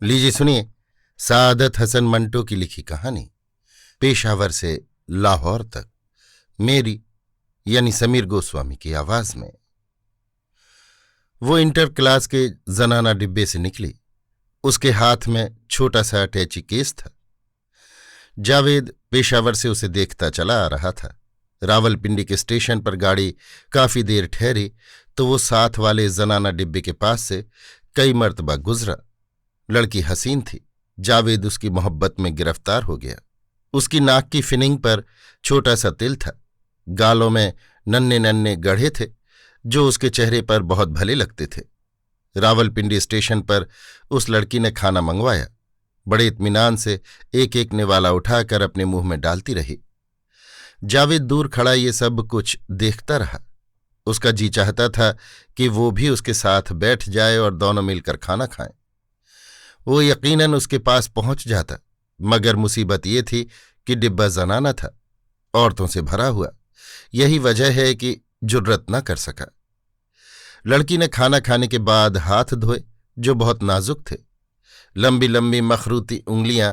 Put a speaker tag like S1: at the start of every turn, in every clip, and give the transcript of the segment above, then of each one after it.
S1: लीजिए सुनिए सादत हसन मंटो की लिखी कहानी पेशावर से लाहौर तक, मेरी यानी समीर गोस्वामी की आवाज में। वो इंटर क्लास के जनाना डिब्बे से निकली। उसके हाथ में छोटा सा अटैची केस था। जावेद पेशावर से उसे देखता चला आ रहा था। रावलपिंडी के स्टेशन पर गाड़ी काफी देर ठहरी तो वो साथ वाले जनाना डिब्बे के पास से कई मर्तबा गुजरा। लड़की हसीन थी। जावेद उसकी मोहब्बत में गिरफ्तार हो गया। उसकी नाक की फिनिंग पर छोटा सा तिल था। गालों में नन्हे नन्हे गढ़े थे जो उसके चेहरे पर बहुत भले लगते थे। रावलपिंडी स्टेशन पर उस लड़की ने खाना मंगवाया। बड़े इत्मीनान से एक एक निवाला उठाकर अपने मुंह में डालती रही। जावेद दूर खड़ा ये सब कुछ देखता रहा। उसका जी चाहता था कि वो भी उसके साथ बैठ जाए और दोनों मिलकर खाना खाएं। वो यकीनन उसके पास पहुंच जाता, मगर मुसीबत ये थी कि डिब्बा जनाना था, औरतों से भरा हुआ। यही वजह है कि जुर्रत न कर सका। लड़की ने खाना खाने के बाद हाथ धोए जो बहुत नाजुक थे। लंबी लंबी मखरूती उंगलियां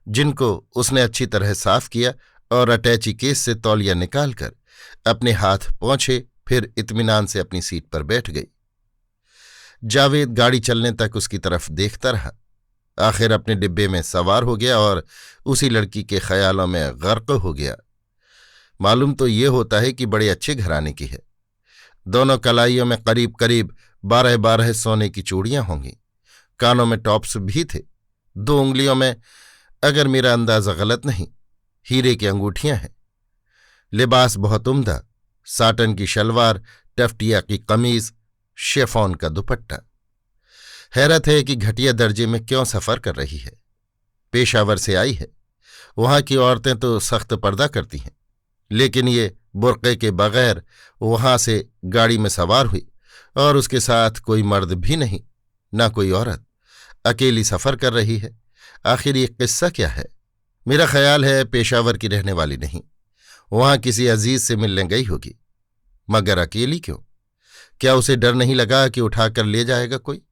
S1: जिनको उसने अच्छी तरह साफ किया और अटैची केस से तौलिया निकालकर अपने हाथ पोंछे, फिर इत्मीनान से अपनी सीट पर बैठ गई। जावेद गाड़ी चलने तक उसकी तरफ देखता रहा। आखिर अपने डिब्बे में सवार हो गया और उसी लड़की के ख्यालों में गर्क हो गया। मालूम तो ये होता है कि बड़े अच्छे घराने की है। दोनों कलाइयों में करीब करीब 12-12 सोने की चूड़ियां होंगी। कानों में टॉप्स भी थे। 2 उंगलियों में, अगर मेरा अंदाजा गलत नहीं, हीरे की अंगूठियां हैं। लिबास बहुत उम्दा, साटन की शलवार, टफ्टिया की कमीज, शेफॉन का दुपट्टा। हैरत है कि घटिया दर्जे में क्यों सफर कर रही है। पेशावर से आई है। वहां की औरतें तो सख्त पर्दा करती हैं, लेकिन ये बुर्क़े के बगैर वहां से गाड़ी में सवार हुई और उसके साथ कोई मर्द भी नहीं, ना कोई औरत। अकेली सफर कर रही है। आखिर ये किस्सा क्या है? मेरा ख्याल है पेशावर की रहने वाली नहीं, वहां किसी अजीज से मिलने गई होगी। मगर अकेली क्यों? क्या उसे डर नहीं लगा कि उठाकर ले जाएगा कोई?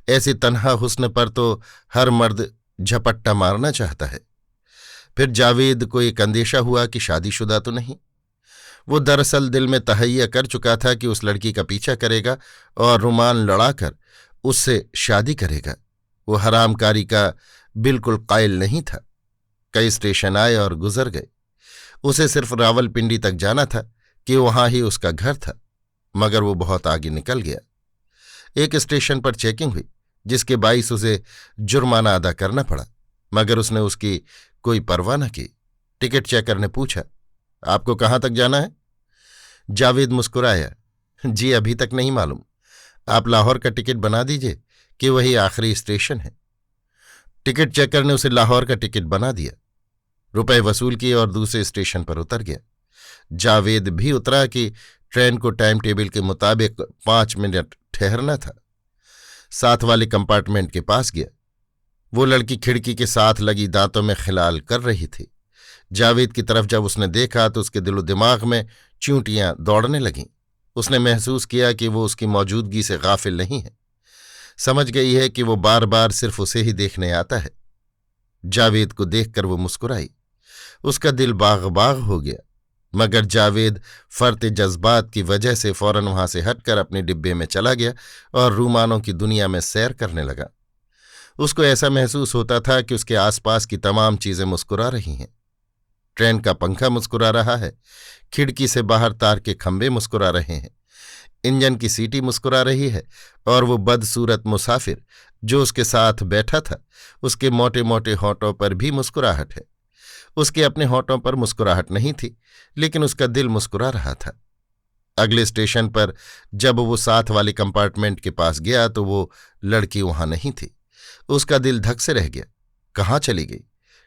S1: ऐसे तन्हा हुस्न पर तो हर मर्द झपट्टा मारना चाहता है। फिर जावेद को एक अंदेशा हुआ कि शादीशुदा तो नहीं। वो दरअसल दिल में तहैया कर चुका था कि उस लड़की का पीछा करेगा और रुमाल लड़ाकर उससे शादी करेगा। वो हरामकारी का बिल्कुल कायल नहीं था। कई स्टेशन आए और गुजर गए। उसे सिर्फ रावलपिंडी तक जाना था कि वहां ही उसका घर था, मगर वो बहुत आगे निकल गया। एक स्टेशन पर चेकिंग हुई जिसके बाइस उसे जुर्माना अदा करना पड़ा, मगर उसने उसकी कोई परवाह न की। टिकट चेकर ने पूछा, आपको कहाँ तक जाना है? जावेद मुस्कुराया, जी अभी तक नहीं मालूम। आप लाहौर का टिकट बना दीजिए कि वही आखिरी स्टेशन है। टिकट चेकर ने उसे लाहौर का टिकट बना दिया, रुपए वसूल किए और दूसरे स्टेशन पर उतर गया। जावेद भी उतरा कि ट्रेन को टाइम टेबल के मुताबिक 5 मिनट ठहरना था। साथ वाले कंपार्टमेंट के पास गया। वो लड़की खिड़की के साथ लगी दांतों में खिलाल कर रही थी। जावेद की तरफ जब उसने देखा तो उसके दिलो दिमाग में चींटियां दौड़ने लगीं। उसने महसूस किया कि वो उसकी मौजूदगी से गाफिल नहीं है। समझ गई है कि वो बार बार सिर्फ उसे ही देखने आता है। जावेद को देखकर वो मुस्कुराई। उसका दिल बाग बाग हो गया, मगर जावेद फर्ते जज्बात की वजह से फौरन वहां से हटकर अपने डिब्बे में चला गया और रूमानों की दुनिया में सैर करने लगा। उसको ऐसा महसूस होता था कि उसके आसपास की तमाम चीजें मुस्कुरा रही हैं। ट्रेन का पंखा मुस्कुरा रहा है, खिड़की से बाहर तार के खंभे मुस्कुरा रहे हैं, इंजन की सीटी मुस्कुरा रही है, और वो बदसूरत मुसाफिर जो उसके साथ बैठा था, उसके मोटे मोटे होंठों पर भी मुस्कुराहट है। उसके अपने होंठों पर मुस्कुराहट नहीं थी, लेकिन उसका दिल मुस्कुरा रहा था। अगले स्टेशन पर जब वो साथ वाले कंपार्टमेंट के पास गया तो वो लड़की वहां नहीं थी। उसका दिल धक से रह गया। कहाँ चली गई?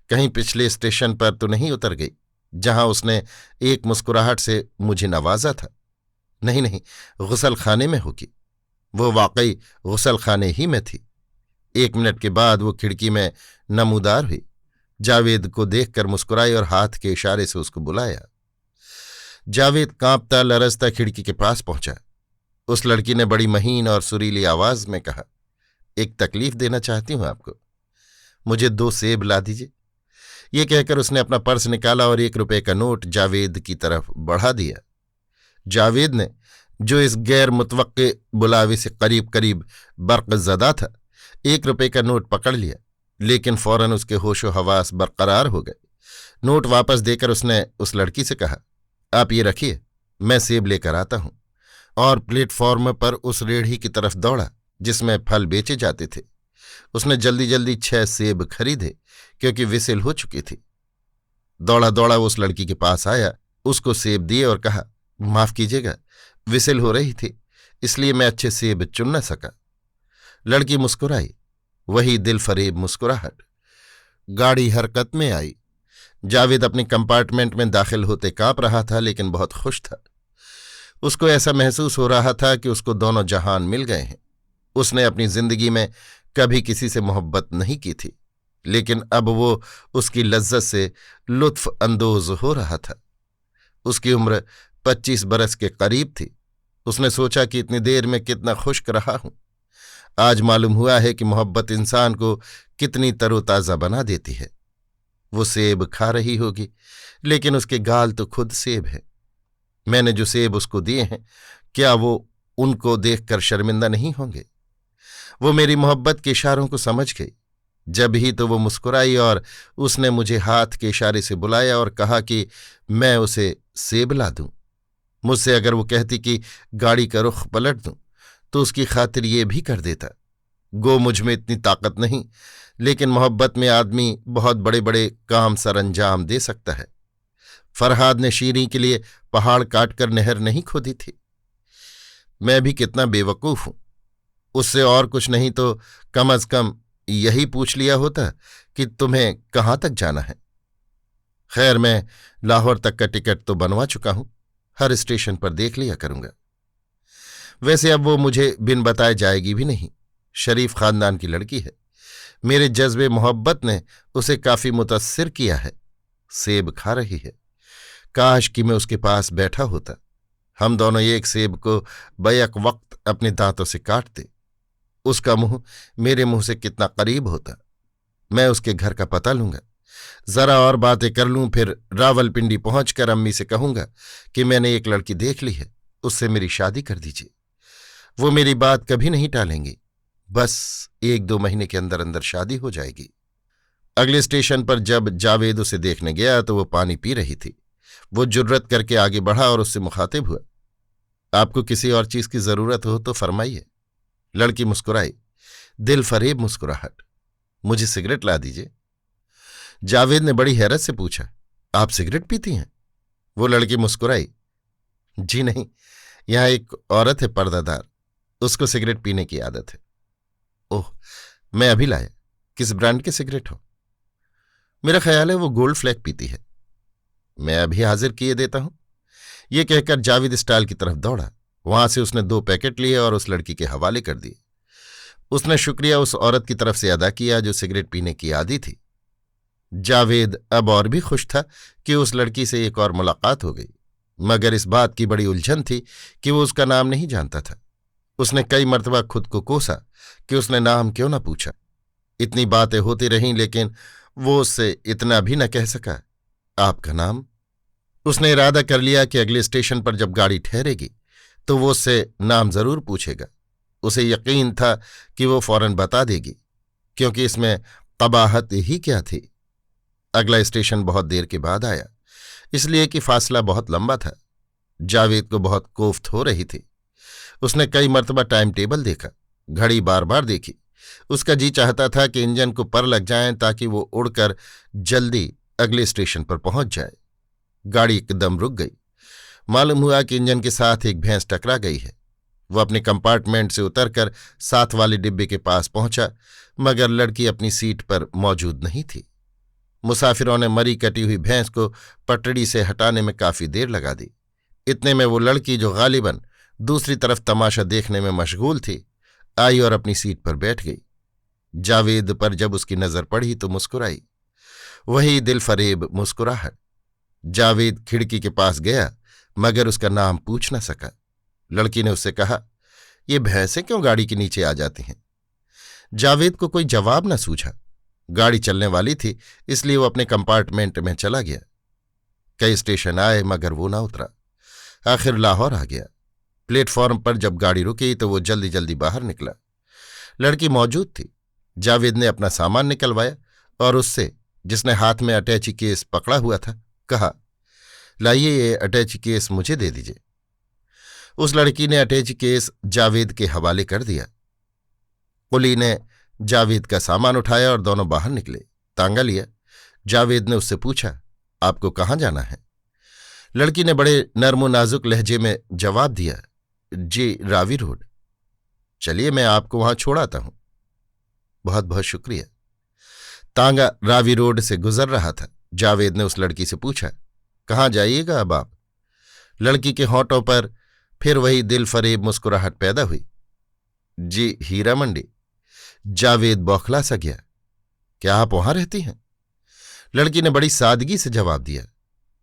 S1: कहीं पिछले स्टेशन पर तो नहीं उतर गई जहां उसने एक मुस्कुराहट से मुझे नवाजा था? नहीं नहीं, गुसल खाने में होगी। वो वाकई गुसल खाने ही में थी। 1 मिनट के बाद वो खिड़की में नमूदार हुई। जावेद को देखकर मुस्कुराई और हाथ के इशारे से उसको बुलाया। जावेद कांपता लरजता खिड़की के पास पहुंचा। उस लड़की ने बड़ी महीन और सुरीली आवाज में कहा, एक तकलीफ देना चाहती हूं आपको। मुझे 2 सेब ला दीजिए। ये कहकर उसने अपना पर्स निकाला और 1 रुपए का नोट जावेद की तरफ बढ़ा दिया। जावेद ने, जो इस गैर मुतवक्के बुलावे से करीब करीब बर्क़ज़दा था, 1 रुपए का नोट पकड़ लिया, लेकिन फौरन उसके होशो हवास बरकरार हो गए। नोट वापस देकर उसने उस लड़की से कहा, आप ये रखिए, मैं सेब लेकर आता हूं, और प्लेटफॉर्म पर उस रेढ़ी की तरफ दौड़ा जिसमें फल बेचे जाते थे। उसने जल्दी जल्दी 6 सेब खरीदे, क्योंकि विसिल हो चुकी थी। दौड़ा दौड़ा उस लड़की के पास आया, उसको सेब दिए और कहा, माफ कीजिएगा, विसिल हो रही थी, इसलिए मैं अच्छे सेब चुन न सका। लड़की मुस्कुराई, वही दिलफरेब मुस्कुराहट। गाड़ी हरकत में आई। जावेद अपनी कंपार्टमेंट में दाखिल होते कांप रहा था, लेकिन बहुत खुश था। उसको ऐसा महसूस हो रहा था कि उसको दोनों जहान मिल गए हैं। उसने अपनी जिंदगी में कभी किसी से मोहब्बत नहीं की थी, लेकिन अब वो उसकी लज्जत से लुत्फ अंदोज हो रहा था। उसकी उम्र 25 बरस के करीब थी। उसने सोचा कि इतनी देर में कितना खुश्क रहा हूं। आज मालूम हुआ है कि मोहब्बत इंसान को कितनी तरोताज़ा बना देती है। वो सेब खा रही होगी, लेकिन उसके गाल तो खुद सेब है। मैंने जो सेब उसको दिए हैं, क्या वो उनको देखकर शर्मिंदा नहीं होंगे? वो मेरी मोहब्बत के इशारों को समझ गई। जब ही तो वो मुस्कुराई और उसने मुझे हाथ के इशारे से बुलाया और कहा कि मैं उसे सेब ला दूं। मुझसे अगर वो कहती कि गाड़ी का रुख पलट दूं, तो उसकी खातिर ये भी कर देता। गो मुझ में इतनी ताकत नहीं, लेकिन मोहब्बत में आदमी बहुत बड़े बड़े काम सरअंजाम दे सकता है। फरहाद ने शीरी के लिए पहाड़ काटकर नहर नहीं खोदी थी। मैं भी कितना बेवकूफ हूं। उससे और कुछ नहीं तो कम अज कम यही पूछ लिया होता कि तुम्हें कहाँ तक जाना है। खैर, मैं लाहौर तक का टिकट तो बनवा चुका हूं, हर स्टेशन पर देख लिया करूंगा। वैसे अब वो मुझे बिन बताए जाएगी भी नहीं। शरीफ खानदान की लड़की है। मेरे जज्बे मोहब्बत ने उसे काफी मुतासिर किया है। सेब खा रही है। काश कि मैं उसके पास बैठा होता। हम दोनों एक सेब को बैक वक्त अपने दांतों से काटते। उसका मुंह मेरे मुंह से कितना करीब होता। मैं उसके घर का पता लूंगा, जरा और बातें कर लूं, फिर रावलपिंडी पहुंचकर अम्मी से कहूंगा कि मैंने एक लड़की देख ली है, उससे मेरी शादी कर दीजिए। वो मेरी बात कभी नहीं टालेंगी। बस 1-2 महीने के अंदर अंदर शादी हो जाएगी। अगले स्टेशन पर जब जावेद उसे देखने गया तो वो पानी पी रही थी। वो जुर्रत करके आगे बढ़ा और उससे मुखातिब हुआ, आपको किसी और चीज की जरूरत हो तो फरमाइए। लड़की मुस्कुराई, दिल फरेब मुस्कुराहट। मुझे सिगरेट ला दीजिए। जावेद ने बड़ी हैरत से पूछा, आप सिगरेट पीती हैं? वो लड़की मुस्कुराई, जी नहीं, यहां एक औरत है पर्दादार, उसको सिगरेट पीने की आदत है। ओह, मैं अभी लाया। किस ब्रांड के सिगरेट हो? मेरा ख्याल है वो गोल्ड फ्लैग पीती है। मैं अभी हाजिर किए देता हूं। ये कहकर जावेद स्टाइल की तरफ दौड़ा। वहां से उसने 2 पैकेट लिए और उस लड़की के हवाले कर दिए। उसने शुक्रिया उस औरत की तरफ से अदा किया जो सिगरेट पीने की आदी थी। जावेद अब और भी खुश था कि उस लड़की से एक और मुलाकात हो गई, मगर इस बात की बड़ी उलझन थी कि वो उसका नाम नहीं जानता था। उसने कई मर्तबा खुद को कोसा कि उसने नाम क्यों न पूछा। इतनी बातें होती रहीं, लेकिन वो उससे इतना भी न कह सका, आपका नाम? उसने इरादा कर लिया कि अगले स्टेशन पर जब गाड़ी ठहरेगी तो वो उससे नाम जरूर पूछेगा। उसे यकीन था कि वो फौरन बता देगी, क्योंकि इसमें कबाहत ही क्या थी। अगला स्टेशन बहुत देर के बाद आया, इसलिए कि फासला बहुत लंबा था। जावेद को बहुत कोफ्त हो रही थी। उसने कई मर्तबा टाइम टेबल देखा, घड़ी बार बार देखी। उसका जी चाहता था कि इंजन को पर लग जाएं ताकि वो उड़कर जल्दी अगले स्टेशन पर पहुंच जाए। गाड़ी एकदम रुक गई। मालूम हुआ कि इंजन के साथ एक भैंस टकरा गई है। वो अपने कंपार्टमेंट से उतरकर साथ वाले डिब्बे के पास पहुंचा, मगर लड़की अपनी सीट पर मौजूद नहीं थी। मुसाफिरों ने मरी कटी हुई भैंस को पटड़ी से हटाने में काफी देर लगा दी। इतने में वो लड़की, जो गालिबन दूसरी तरफ तमाशा देखने में मशगूल थी, आई और अपनी सीट पर बैठ गई। जावेद पर जब उसकी नजर पड़ी तो मुस्कुराई, वही दिलफरेब मुस्कुराहट। जावेद खिड़की के पास गया, मगर उसका नाम पूछ न सका। लड़की ने उससे कहा, ये भैंसें क्यों गाड़ी के नीचे आ जाती हैं? जावेद को कोई जवाब न सूझा। गाड़ी चलने वाली थी, इसलिए वो अपने कंपार्टमेंट में चला गया। कई स्टेशन आए मगर वो ना उतरा। आखिर लाहौर आ गया। प्लेटफॉर्म पर जब गाड़ी रुकी तो वो जल्दी जल्दी बाहर निकला। लड़की मौजूद थी। जावेद ने अपना सामान निकलवाया और उससे, जिसने हाथ में अटैची केस पकड़ा हुआ था, कहा, लाइए ये अटैची केस मुझे दे दीजिए। उस लड़की ने अटैची केस जावेद के हवाले कर दिया। कुली ने जावेद का सामान उठाया और दोनों बाहर निकले। तांगा लिया। जावेद ने उससे पूछा, आपको कहाँ जाना है? लड़की ने बड़े नर्म नाजुक लहजे में जवाब दिया, जी रावी रोड। चलिए मैं आपको वहां छोड़ आता हूं। बहुत बहुत शुक्रिया। तांगा रावी रोड से गुजर रहा था। जावेद ने उस लड़की से पूछा, कहाँ जाइएगा अब आप? लड़की के होंठों पर फिर वही दिल फरेब मुस्कुराहट पैदा हुई। जी हीरा मंडी। जावेद बौखला सा गया। क्या आप वहां रहती हैं? लड़की ने बड़ी सादगी से जवाब दिया,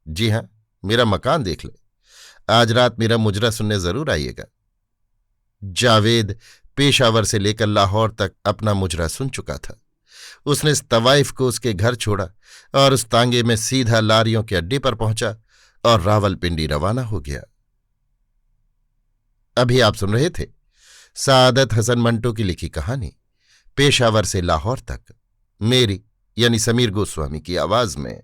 S1: जी हां, मेरा मकान देख ले। आज रात मेरा मुजरा सुनने जरूर आइएगा। जावेद पेशावर से लेकर लाहौर तक अपना मुजरा सुन चुका था। उसने इस तवाइफ को उसके घर छोड़ा और उस तांगे में सीधा लारियों के अड्डे पर पहुंचा और रावलपिंडी रवाना हो गया। अभी आप सुन रहे थे सादत हसन मंटो की लिखी कहानी पेशावर से लाहौर तक, मेरी यानी समीर गोस्वामी की आवाज में।